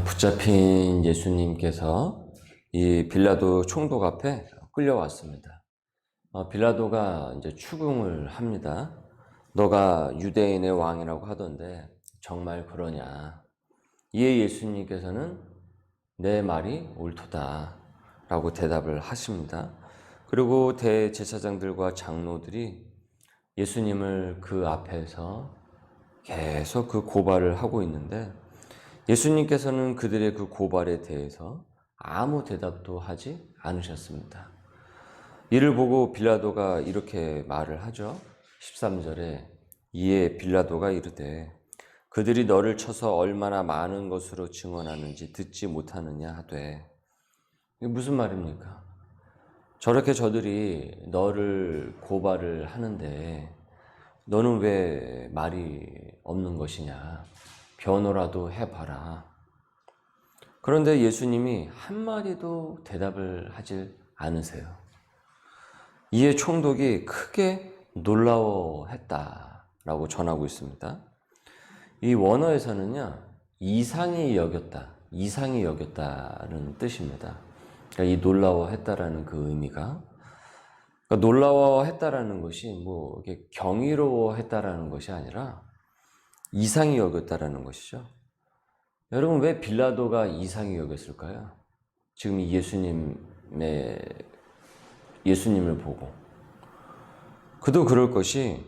붙잡힌 예수님께서 이 빌라도 총독 앞에 끌려왔습니다. 빌라도가 이제 추궁을 합니다. 너가 유대인의 왕이라고 하던데 정말 그러냐? 이에 예수님께서는 내 말이 옳도다 라고 대답을 하십니다. 그리고 대제사장들과 장로들이 예수님을 그 앞에서 계속 그 고발을 하고 있는데 예수님께서는 그들의 그 고발에 대해서 아무 대답도 하지 않으셨습니다. 이를 보고 빌라도가 이렇게 말을 하죠. 13절에 이에 빌라도가 이르되 그들이 너를 쳐서 얼마나 많은 것으로 증언하는지 듣지 못하느냐 하되. 이게 무슨 말입니까? 저렇게 저들이 너를 고발을 하는데 너는 왜 말이 없는 것이냐? 변호라도 해봐라. 그런데 예수님이 한마디도 대답을 하질 않으세요. 이에 총독이 크게 놀라워했다라고 전하고 있습니다. 이 원어에서는요, 이상히 여겼다는 뜻입니다. 그러니까 이 놀라워했다라는 그 의미가, 그러니까 놀라워했다라는 것이 뭐 이렇게 경이로워했다라는 것이 아니라 이상히 여겼다라는 것이죠. 여러분, 왜 빌라도가 이상히 여겼을까요? 지금 이 예수님을 보고. 그도 그럴 것이,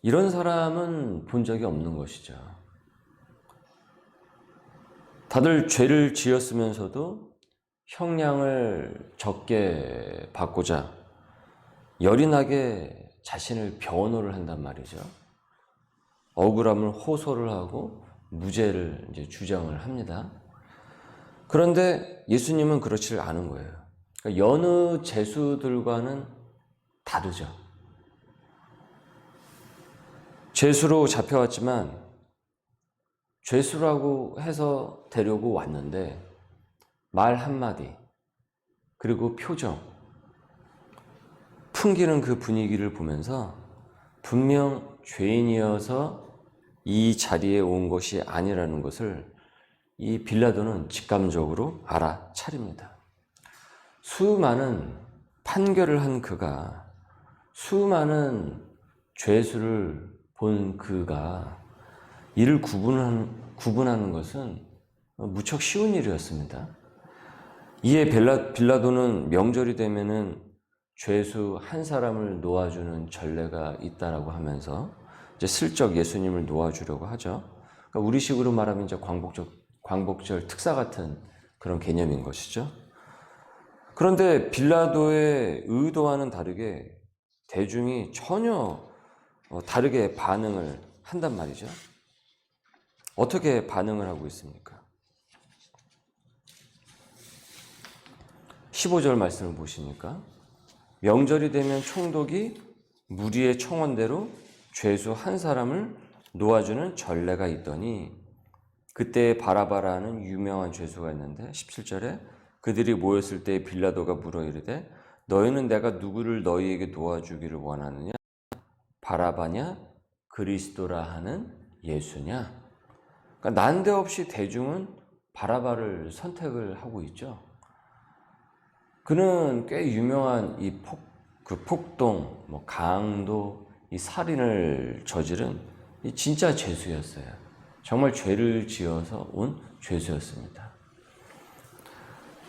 이런 사람은 본 적이 없는 것이죠. 다들 죄를 지었으면서도 형량을 적게 받고자 열이 나게 자신을 변호를 한단 말이죠. 억울함을 호소를 하고 무죄를 이제 주장을 합니다. 그런데 예수님은 그렇지 않은 거예요. 그러니까 여느 죄수들과는 다르죠. 죄수로 잡혀왔지만 죄수라고 해서 데려고 왔는데 말 한마디, 그리고 표정, 풍기는 그 분위기를 보면서 분명 죄인이어서 이 자리에 온 것이 아니라는 것을 이 빌라도는 직감적으로 알아차립니다. 수많은 판결을 한 그가, 수많은 죄수를 본 그가 이를 구분하는 것은 무척 쉬운 일이었습니다. 이에 빌라도는 명절이 되면은 죄수 한 사람을 놓아주는 전례가 있다라고 하면서 이제 슬쩍 예수님을 놓아주려고 하죠. 그러니까 우리식으로 말하면 이제 광복절 특사 같은 그런 개념인 것이죠. 그런데 빌라도의 의도와는 다르게 대중이 전혀 다르게 반응을 한단 말이죠. 어떻게 반응을 하고 있습니까? 15절 말씀을 보시니까 명절이 되면 총독이 무리의 청원대로 죄수 한 사람을 놓아주는 전례가 있더니 그때 바라바라는 유명한 죄수가 있는데 17절에 그들이 모였을 때 빌라도가 물어 이르되 너희는 내가 누구를 너희에게 놓아주기를 원하느냐? 바라바냐? 그리스도라 하는 예수냐? 그러니까 난데없이 대중은 바라바를 선택을 하고 있죠. 그는 꽤 유명한 이 폭동, 강도, 이 살인을 저지른 이 진짜 죄수였어요. 정말 죄를 지어서 온 죄수였습니다.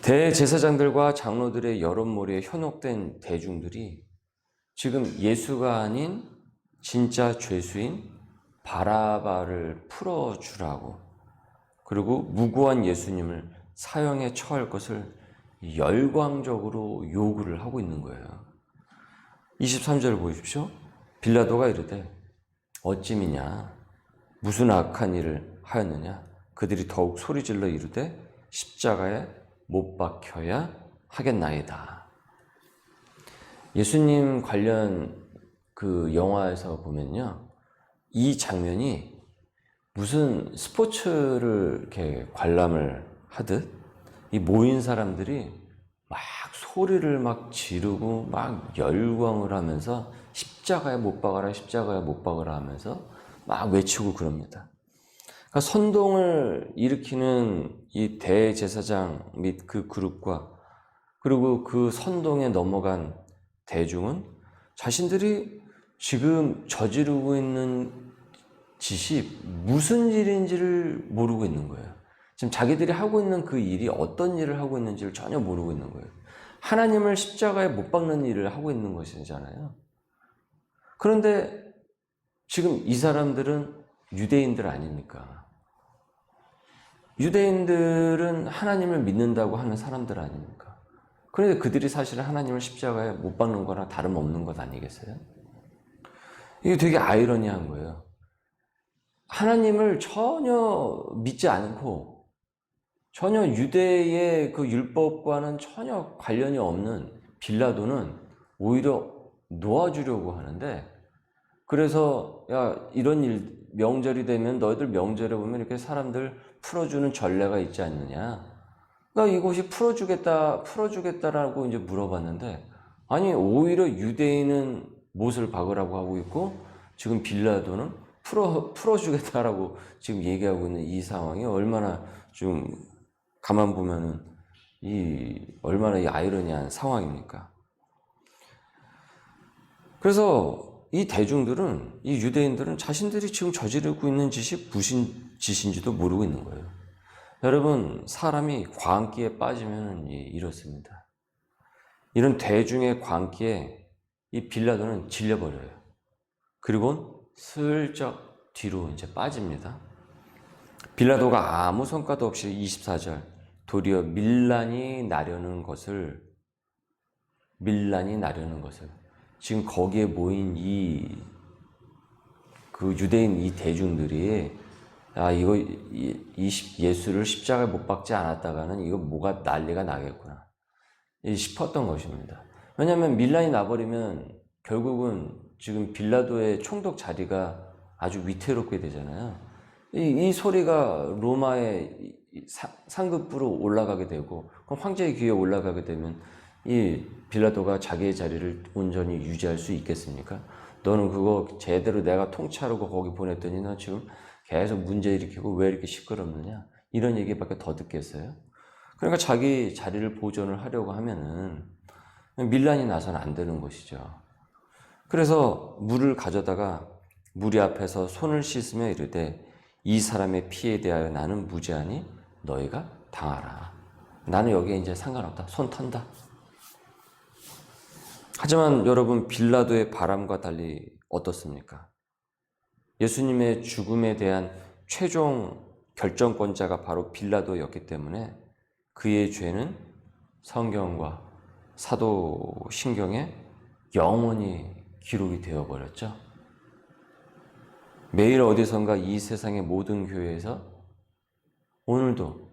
대제사장들과 장로들의 여론몰이에 현혹된 대중들이 지금 예수가 아닌 진짜 죄수인 바라바를 풀어주라고, 그리고 무고한 예수님을 사형에 처할 것을 열광적으로 요구를 하고 있는 거예요. 23절을 보십시오. 빌라도가 이르되 어찌미냐? 무슨 악한 일을 하였느냐? 그들이 더욱 소리질러 이르되 십자가에 못 박혀야 하겠나이다. 예수님 관련 그 영화에서 보면요, 이 장면이 무슨 스포츠를 이렇게 관람을 하듯 이 모인 사람들이 막 소리를 막 지르고 막 열광을 하면서 십자가에 못 박아라, 십자가에 못 박아라 하면서 막 외치고 그럽니다. 그러니까 선동을 일으키는 이 대제사장 및 그 그룹과 그리고 그 선동에 넘어간 대중은 자신들이 지금 저지르고 있는 짓이 무슨 일인지를 모르고 있는 거예요. 지금 자기들이 하고 있는 그 일이 어떤 일을 하고 있는지를 전혀 모르고 있는 거예요. 하나님을 십자가에 못 박는 일을 하고 있는 것이잖아요. 그런데 지금 이 사람들은 유대인들 아닙니까? 유대인들은 하나님을 믿는다고 하는 사람들 아닙니까? 그런데 그들이 사실은 하나님을 십자가에 못 박는 거랑 다름없는 것 아니겠어요? 이게 되게 아이러니한 거예요. 하나님을 전혀 믿지 않고 전혀 유대의 그 율법과는 전혀 관련이 없는 빌라도는 오히려 놓아주려고 하는데, 그래서 야, 이런 일 명절이 되면 너희들 명절에 보면 이렇게 사람들 풀어주는 전례가 있지 않느냐. 그러니까 이것이 풀어주겠다라고 이제 물어봤는데, 아니 오히려 유대인은 못을 박으라고 하고 있고 지금 빌라도는 풀어주겠다라고 지금 얘기하고 있는 이 상황이 얼마나 좀 가만 보면은 얼마나 이 아이러니한 상황입니까? 그래서 이 대중들은, 이 유대인들은 자신들이 지금 저지르고 있는 짓이 무슨 짓인지도 모르고 있는 거예요. 여러분, 사람이 광기에 빠지면 이렇습니다. 이런 대중의 광기에 이 빌라도는 질려버려요. 그리고 슬쩍 뒤로 이제 빠집니다. 빌라도가 아무 성과도 없이 24절, 도리어 밀란이 나려는 것을 지금 거기에 모인 그 유대인 이 대중들이 이거 예수를 십자가에 못 박지 않았다가는 이거 뭐가 난리가 나겠구나 싶었던 것입니다. 왜냐하면 밀란이 나버리면 결국은 지금 빌라도의 총독 자리가 아주 위태롭게 되잖아요. 이 소리가 로마의 상급부로 올라가게 되고, 그럼 황제의 귀에 올라가게 되면 이 빌라도가 자기의 자리를 온전히 유지할 수 있겠습니까? 너는 그거 제대로 내가 통치하려고 거기 보냈더니 너 지금 계속 문제 일으키고 왜 이렇게 시끄럽느냐, 이런 얘기밖에 더 듣겠어요? 그러니까 자기 자리를 보존을 하려고 하면은 밀란이 나서는 안 되는 것이죠. 그래서 물을 가져다가 무리 앞에서 손을 씻으며 이르되 이 사람의 피에 대하여 나는 무죄하니 너희가 당하라. 나는 여기에 이제 상관없다. 손 턴다. 하지만 여러분, 빌라도의 바람과 달리 어떻습니까? 예수님의 죽음에 대한 최종 결정권자가 바로 빌라도였기 때문에 그의 죄는 성경과 사도신경에 영원히 기록이 되어버렸죠. 매일 어디선가 이 세상의 모든 교회에서, 오늘도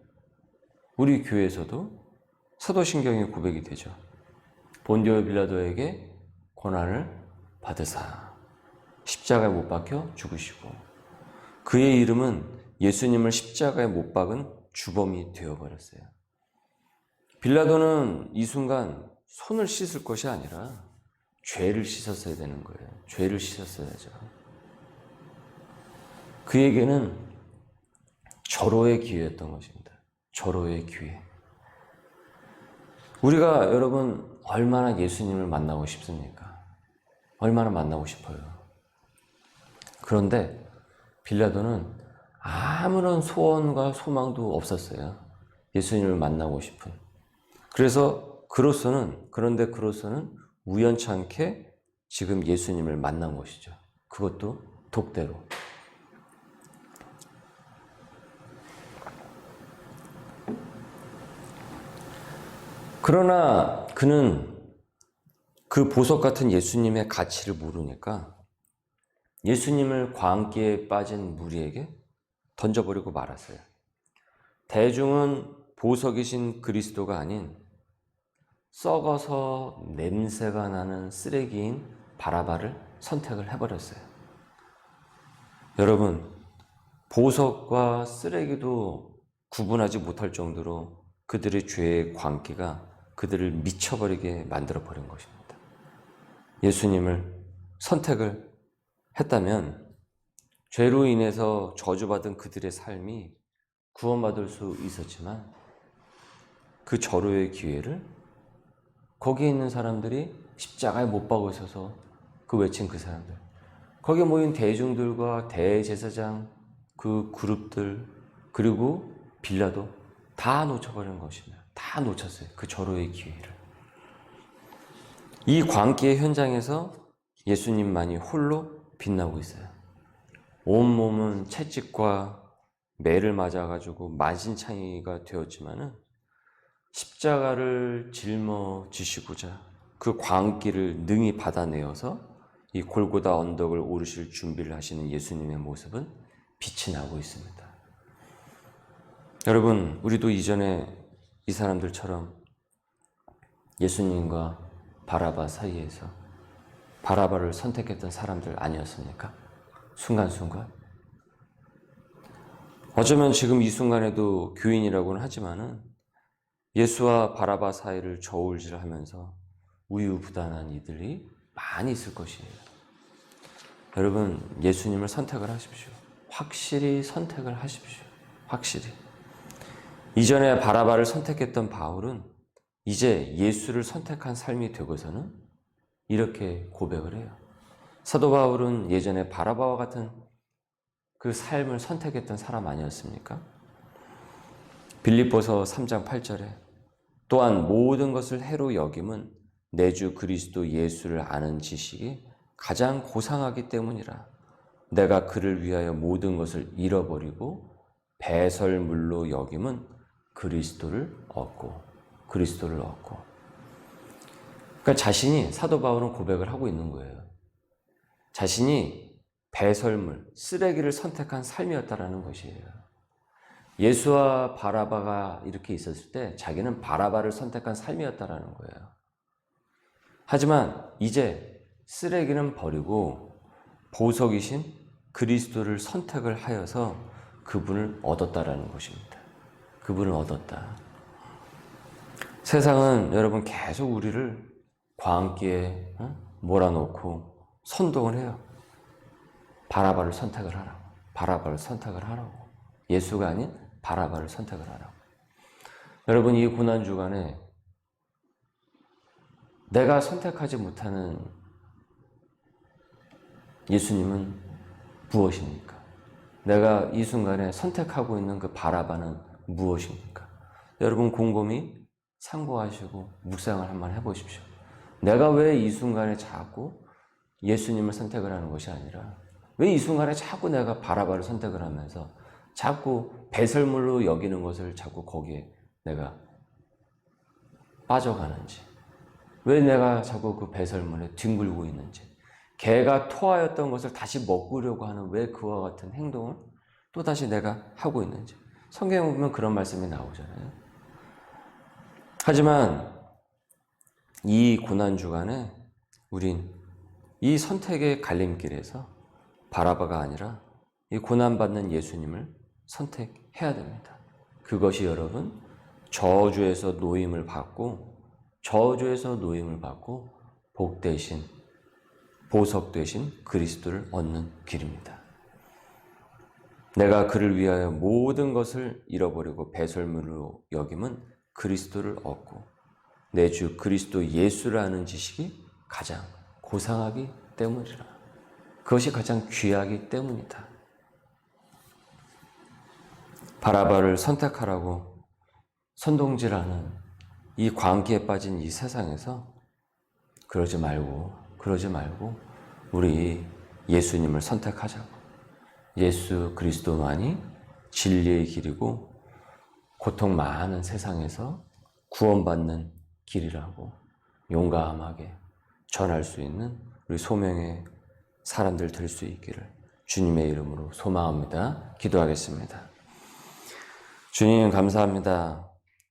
우리 교회에서도 사도신경이 고백이 되죠. 본디오 빌라도에게 고난을 받으사 십자가에 못 박혀 죽으시고, 그의 이름은 예수님을 십자가에 못 박은 주범이 되어버렸어요. 빌라도는 이 순간 손을 씻을 것이 아니라 죄를 씻었어야 되는 거예요. 죄를 씻었어야죠. 그에게는 절호의 기회였던 것입니다. 절호의 기회. 우리가 여러분 얼마나 예수님을 만나고 싶습니까? 얼마나 만나고 싶어요. 그런데 빌라도는 아무런 소원과 소망도 없었어요. 예수님을 만나고 싶은. 그런데 그로서는 우연찮게 지금 예수님을 만난 것이죠. 그것도 독대로. 그러나 그는 그 보석 같은 예수님의 가치를 모르니까 예수님을 광기에 빠진 무리에게 던져버리고 말았어요. 대중은 보석이신 그리스도가 아닌 썩어서 냄새가 나는 쓰레기인 바라바를 선택을 해버렸어요. 여러분, 보석과 쓰레기도 구분하지 못할 정도로 그들의 죄의 광기가 그들을 미쳐버리게 만들어버린 것입니다. 예수님을 선택을 했다면 죄로 인해서 저주받은 그들의 삶이 구원받을 수 있었지만 그 절호의 기회를 거기에 있는 사람들이 십자가에 못 박아 있어서 그 외친 그 사람들, 거기에 모인 대중들과 대제사장 그 그룹들 그리고 빌라도 다 놓쳐버린 것입니다. 다 놓쳤어요. 그 절호의 기회를. 이 광기의 현장에서 예수님만이 홀로 빛나고 있어요. 온몸은 채찍과 매를 맞아가지고 만신창이가 되었지만은 십자가를 짊어지시고자 그 광기를 능히 받아내어서 이 골고다 언덕을 오르실 준비를 하시는 예수님의 모습은 빛이 나고 있습니다. 여러분, 우리도 이전에 이 사람들처럼 예수님과 바라바 사이에서 바라바를 선택했던 사람들 아니었습니까? 순간순간. 어쩌면 지금 이 순간에도 교인이라고는 하지만은 예수와 바라바 사이를 저울질하면서 우유부단한 이들이 많이 있을 것이에요. 여러분, 예수님을 선택을 하십시오. 확실히 선택을 하십시오. 확실히. 이전에 바라바를 선택했던 바울은 이제 예수를 선택한 삶이 되고서는 이렇게 고백을 해요. 사도 바울은 예전에 바라바와 같은 그 삶을 선택했던 사람 아니었습니까? 빌립보서 3장 8절에 또한 모든 것을 해로 여김은 내 주 그리스도 예수를 아는 지식이 가장 고상하기 때문이라. 내가 그를 위하여 모든 것을 잃어버리고 배설물로 여김은 그리스도를 얻고. 그러니까 자신이, 사도 바울은 고백을 하고 있는 거예요. 자신이 배설물, 쓰레기를 선택한 삶이었다라는 것이에요. 예수와 바라바가 이렇게 있었을 때 자기는 바라바를 선택한 삶이었다라는 거예요. 하지만 이제 쓰레기는 버리고 보석이신 그리스도를 선택을 하여서 그분을 얻었다라는 것입니다. 그분을 얻었다. 세상은 여러분 계속 우리를 광기에 몰아놓고 선동을 해요. 바라바를 선택을 하라고. 바라바를 선택을 하라고. 예수가 아닌 바라바를 선택을 하라고. 여러분, 이 고난주간에 내가 선택하지 못하는 예수님은 무엇입니까? 내가 이 순간에 선택하고 있는 그 바라바는 무엇입니까? 여러분 곰곰이 상고하시고 묵상을 한번 해보십시오. 내가 왜 이 순간에 자꾸 예수님을 선택을 하는 것이 아니라 왜 이 순간에 자꾸 내가 바라바를 선택을 하면서 자꾸 배설물로 여기는 것을 자꾸 거기에 내가 빠져가는지, 왜 내가 자꾸 그 배설물에 뒹굴고 있는지, 개가 토하였던 것을 다시 먹으려고 하는 왜 그와 같은 행동을 또다시 내가 하고 있는지, 성경에 보면 그런 말씀이 나오잖아요. 하지만 이 고난주간에 우린 이 선택의 갈림길에서 바라바가 아니라 이 고난받는 예수님을 선택해야 됩니다. 그것이 여러분 저주에서 노임을 받고 복 대신, 보석 대신 그리스도를 얻는 길입니다. 내가 그를 위하여 모든 것을 잃어버리고 배설물로 여김은 그리스도를 얻고 내 주 그리스도 예수를 아는 지식이 가장 고상하기 때문이라. 그것이 가장 귀하기 때문이다. 바라바를 선택하라고 선동질하는 이 광기에 빠진 이 세상에서 그러지 말고 우리 예수님을 선택하자고. 예수 그리스도만이 진리의 길이고 고통 많은 세상에서 구원받는 길이라고 용감하게 전할 수 있는 우리 소명의 사람들 될 수 있기를 주님의 이름으로 소망합니다. 기도하겠습니다. 주님 감사합니다.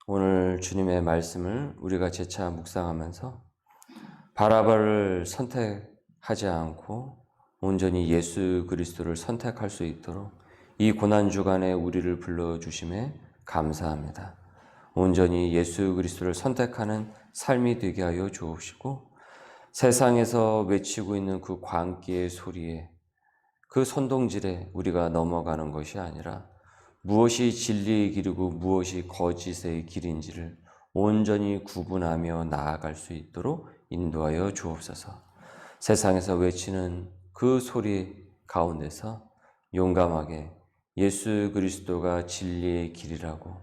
오늘 주님의 말씀을 우리가 재차 묵상하면서 바라바를 선택하지 않고 온전히 예수 그리스도를 선택할 수 있도록 이 고난주간에 우리를 불러주심에 감사합니다. 온전히 예수 그리스도를 선택하는 삶이 되게 하여 주옵시고 세상에서 외치고 있는 그 광기의 소리에 그 선동질에 우리가 넘어가는 것이 아니라 무엇이 진리의 길이고 무엇이 거짓의 길인지를 온전히 구분하며 나아갈 수 있도록 인도하여 주옵소서. 세상에서 외치는 그 소리 가운데서 용감하게 예수 그리스도가 진리의 길이라고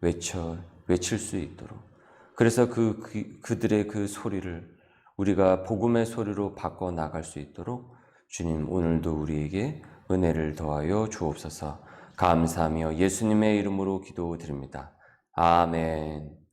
외칠 수 있도록, 그래서 그들의 그 소리를 우리가 복음의 소리로 바꿔 나갈 수 있도록 주님 오늘도 우리에게 은혜를 더하여 주옵소서. 감사하며 예수님의 이름으로 기도드립니다. 아멘.